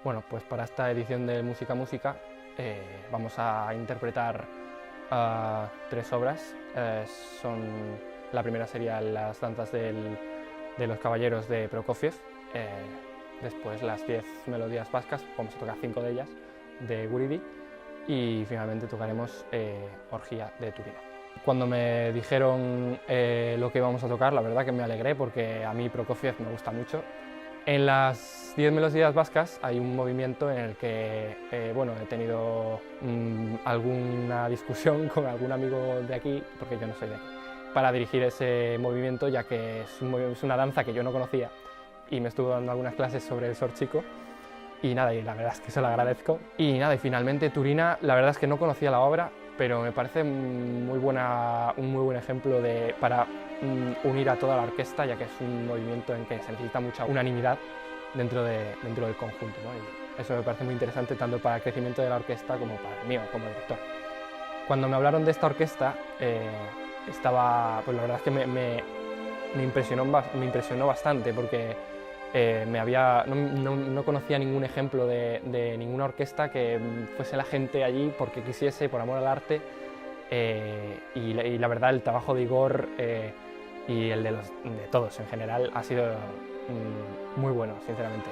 Bueno, pues para esta edición de Música Música vamos a interpretar tres obras. La primera sería las danzas de los caballeros de Prokofiev, después las 10 melodías vascas, vamos a tocar 5 de ellas, de Guridi, y finalmente tocaremos Orgía de Turina. Cuando me dijeron lo que íbamos a tocar, la verdad que me alegré porque a mí Prokofiev me gusta mucho. En las 10 melodías vascas hay un movimiento en el que bueno, he tenido alguna discusión con algún amigo de aquí, porque yo no soy de aquí, para dirigir ese movimiento, ya que es una danza que yo no conocía y me estuvo dando algunas clases sobre el sorchico y nada, y la verdad es que se lo agradezco. Y nada, y finalmente Turina, la verdad es que no conocía la obra, pero me parece un muy buen ejemplo para unir a toda la orquesta, ya que es un movimiento en que se necesita mucha unanimidad dentro del conjunto, ¿no? Y eso me parece muy interesante tanto para el crecimiento de la orquesta como para el mío como director. Cuando me hablaron de esta orquesta, pues la verdad es que me impresionó bastante porque no conocía ningún ejemplo de ninguna orquesta que fuese la gente allí porque quisiese, por amor al arte, y la verdad el trabajo de Igor y el de todos en general ha sido muy bueno, sinceramente.